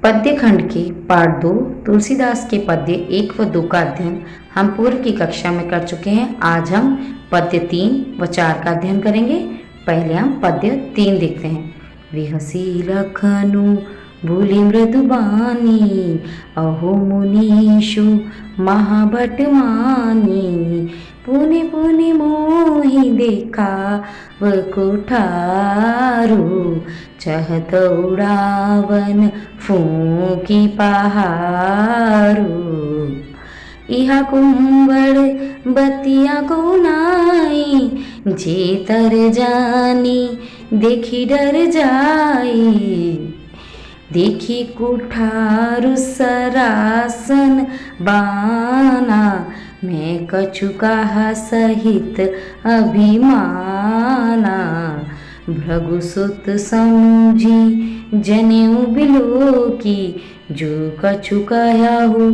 पद्य खंड के पाठ 2 तुलसीदास के पद्य 1 व 2 का अध्ययन हम पूर्व की कक्षा में कर चुके हैं। आज हम पद्य 3 व 4 का अध्ययन करेंगे। पहले हम पद्य 3 देखते हैं। विहसी लखनु भूलि मृदुबानी, अहो मुनीषु महाभट मानी, पुनि पुनि मोहि देखा व कुठारू, चहत उड़ावन फूकी पहारू। इहा कुंभड़ बतिया को नाई, जेतर जानी देखी डर जाई, देखी कुठारू सरासन बाना, मैं कछुका सहित अभिमाना। भृगुसुत समझी जनेऊ बिलो की, जो कछु कहु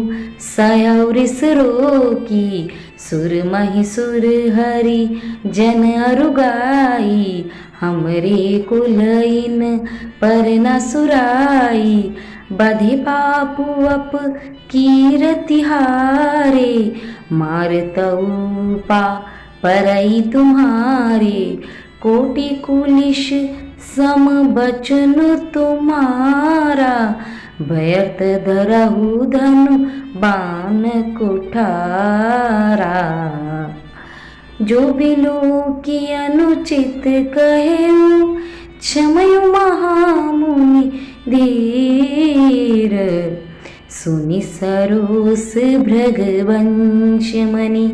सयौरिस रोकी, सुर महिसुर हरि जन अरुगाई, हमरे कुलइन पर न सुराई, बधे पापु अप कीरति हारे, मारतऊ पा परई तुम्हारे, कोटि कुलिश सम बचन तुम्हारा, व्यर्थ धरहु धनु बाण कुठारा। जो बिलो की अनुचित कहेऊ, क्षमयु महामुनि धीर, सुनि सरोस भृगवंश मणि,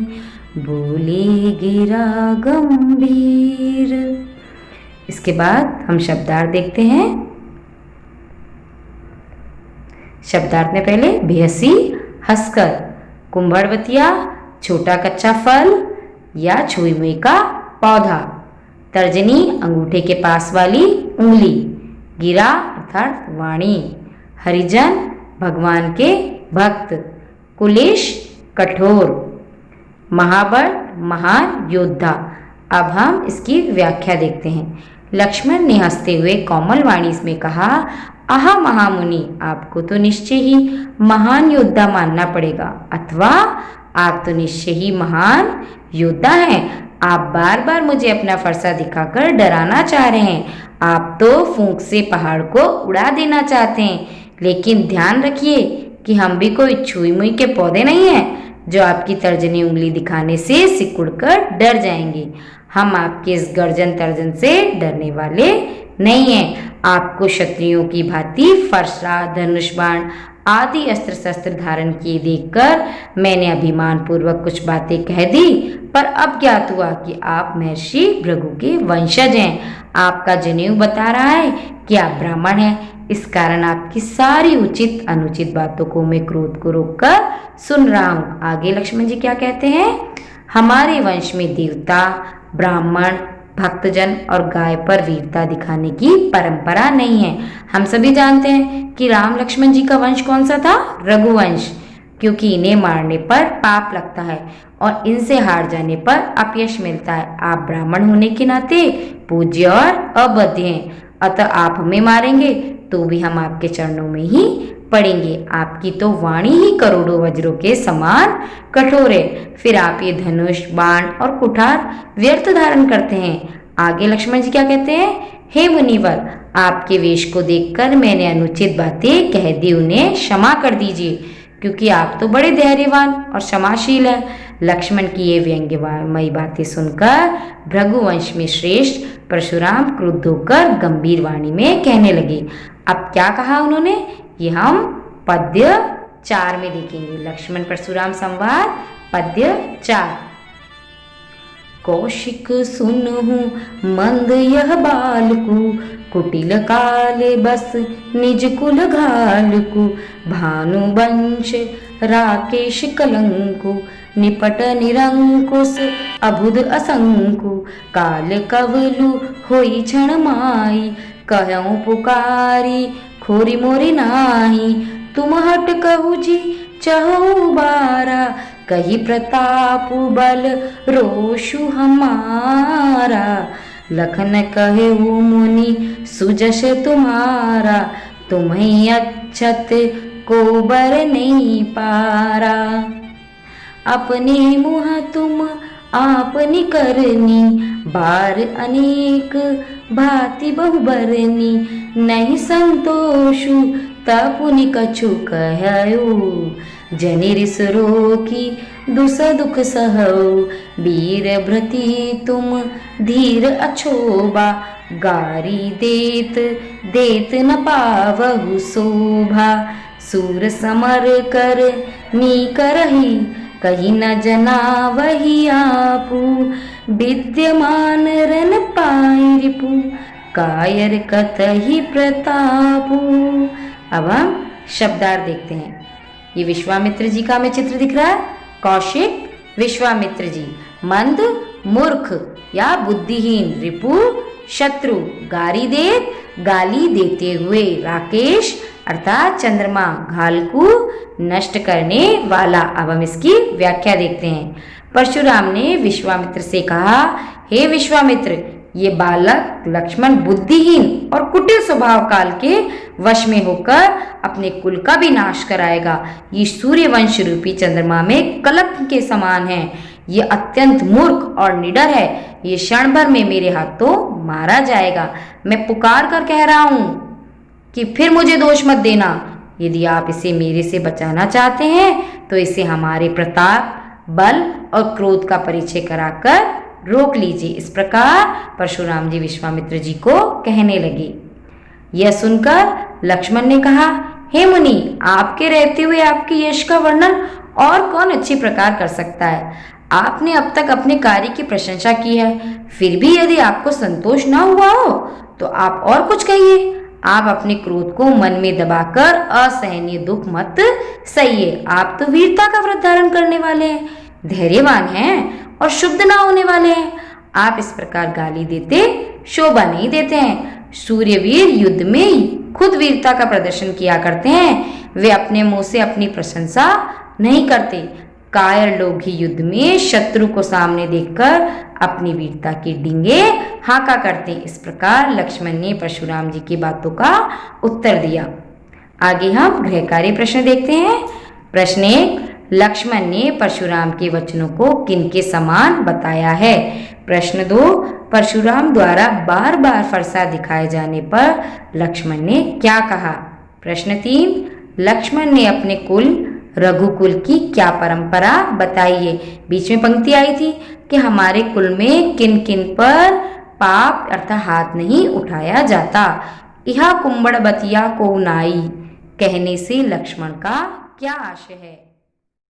बोले गिरा गंभीर। इसके बाद हम शब्दार्थ देखते हैं। शब्दार्थ में पहले बेहसी हंसकर, कुंभड़वतिया छोटा कच्चा फल या छुई मुई का पौधा, तर्जनी अंगूठे के पास वाली उंगली, गिरा अर्थात वाणी, हरिजन भगवान के भक्त, कुलिश कठोर, महाबल महान योद्धा। अब हम इसकी व्याख्या देखते हैं। लक्ष्मण ने हंसते हुए कोमल वाणी में कहा, आहा महामुनि, आपको तो निश्चय ही महान योद्धा मानना पड़ेगा, अथवा आप तो निश्चय ही महान योद्धा हैं। आप बार बार मुझे अपना फरसा दिखाकर डराना चाह रहे हैं। आप तो फूंक से पहाड़ को उड़ा देना चाहते हैं। लेकिन ध्यान रखिए कि हम भी कोई छुई मुई के पौधे नहीं हैं जो आपकी तर्जनी उंगली दिखाने से सिकुड़कर डर जाएंगे। हम आपके इस गर्जन तर्जन से डरने वाले नहीं हैं। आपको क्षत्रियों की भांति फरसा, धनुष बाण आदि अस्त्र शस्त्र धारण किए देखकर मैंने अभिमान पूर्वक कुछ बातें कह दी, पर अब ज्ञात हुआ कि आप महर्षि भृगु के वंशज हैं। आपका जनेऊ बता रहा है कि आप ब्राह्मण हैं। इस कारण आपकी सारी उचित अनुचित बातों को मैं क्रोध को रोककर सुन रहा हूँ। आगे लक्ष्मण जी क्या कहते हैं? हमारे वंश में देवता, ब्राह्मण, भक्तजन और गाय पर वीरता दिखाने की परंपरा नहीं है। हम सभी जानते हैं कि राम लक्ष्मण जी का वंश कौन सा था? रघुवंश, क्योंकि इन्हें मारने पर पाप लगता है और इनसे हार जाने पर अपयश मिलता है। आप ब्राह्मण होने के नाते पूज्य और अबध्य हैं, अतः आप हमें मारेंगे तो भी हम आपके चरणों में ही पड़ेंगे। आपकी तो वाणी ही करोड़ों वज्रों के समान कठोर है, फिर आप ये धनुष, बाण और कुठार व्यर्थ धारण करते हैं। आगे लक्ष्मण जी क्या कहते हैं? हे मुनिवर, आपके वेश को देखकर मैंने अनुचित बातें कह दी, उन्हें क्षमा कर दीजिए, क्योंकि आप तो बड़े धैर्यवान और क्षमाशील हैं। लक्ष्मण की ये व्यंग्यमयी बातें सुनकर भृगुवंश में श्रेष्ठ परशुराम क्रुद्ध होकर गंभीर वाणी में कहने लगे। अब क्या कहा उन्होंने, ये हम पद्य 4 में देखेंगे। लक्ष्मण परशुराम संवाद पद्य 4। कौशिक सुनहु मंद यह बालकु, कुटिल काले बस निज कुल घालकु, भानु वंश राकेश कलंकु, निपट निरंकुश अबुध असंकु, काल कवलु होई क्षण माई, कहूँ पुकारी खोरी मोरी नाही, तुम हट कहू जी चहु बारा, कही प्रताप बल रोषु हमारा, लखन कहे वो मुनि सुजस तुम्हारा, तुम्हें छत को बर नहीं पारा। अपने मुँह तुम आपनी करनी, बार अनेक भांति बहुबरनी। नहीं संतोषु तपुनि कछु कहयो, जनि रिस रोकी दुस दुख सहौ। वीर भृति तुम धीर अछोबा, गारी देत देत न पावहु शोभा। सूर समर कर नी करही, कहीं न जना वही आपू। विद्यमान रन पाई रिपु, कायर कतहि प्रतापू। अब हम शब्दार्थ देखते हैं। ये विश्वामित्र जी का हमें चित्र दिख रहा है। कौशिक विश्वामित्र जी, मंद मूर्ख या बुद्धिहीन, रिपु शत्रु, गारी देत गाली देते हुए, राकेश अर्थात चंद्रमा, घालकू नष्ट करने वाला। अब हम इसकी व्याख्या देखते हैं। परशुराम ने विश्वामित्र से कहा, हे विश्वामित्र, ये बालक लक्ष्मण बुद्धिहीन और कुटिल स्वभाव काल के वश में होकर अपने कुल का भी नाश कराएगा। ये सूर्यवंश रूपी चंद्रमा में कलंक के समान है। ये अत्यंत मूर्ख और निडर है। ये क्षण भर में मेरे हाथों मारा जाएगा। मैं पुकार कर कह रहा हूं कि फिर मुझे दोष मत देना। यदि आप इसे मेरे से बचाना चाहते हैं तो इसे हमारे प्रताप, बल और क्रोध का परिचय कराकर रोक लीजिए। इस प्रकार परशुराम जी विश्वामित्र जी को कहने लगे। यह सुनकर लक्ष्मण ने कहा, हे मुनि, आपके रहते हुए आपके यश का वर्णन और कौन अच्छी प्रकार कर सकता है। आपने अब तक अपने कार्य की प्रशंसा की है, फिर भी यदि आपको संतोष न हुआ हो तो आप और कुछ कहिए। आप अपने क्रोध को मन में दबाकर असहनीय दुख मत सहिए। आप तो वीरता का व्रत धारण करने वाले हैं, धैर्यवान हैं और शुद्ध ना होने वाले हैं। आप इस प्रकार गाली देते शोभा नहीं देते हैं। सूर्यवीर युद्ध में खुद वीरता का प्रदर्शन किया करते हैं। वे अपने मुंह से अपनी प्रशंसा नहीं करते। कायर लोग ही युद्ध में शत्रु को सामने देखकर अपनी वीरता की डींगे हाँका करते। इस प्रकार लक्ष्मण ने परशुराम जी की बातों का उत्तर दिया। आगे हम गृहकार्य प्रश्न देखते हैं। प्रश्न 1, लक्ष्मण ने परशुराम के वचनों को किनके समान बताया है। प्रश्न 2, परशुराम द्वारा बार बार फरसा दिखाए जाने पर लक्ष्मण ने क्या कहा। प्रश्न 3, लक्ष्मण ने अपने कुल रघुकुल की क्या परंपरा बताई है। बीच में पंक्ति आई थी कि हमारे कुल में किन किन पर पाप अर्थात हाथ नहीं उठाया जाता। यह कुंभड़बतिया को नाई कहने से लक्ष्मण का क्या आशय है।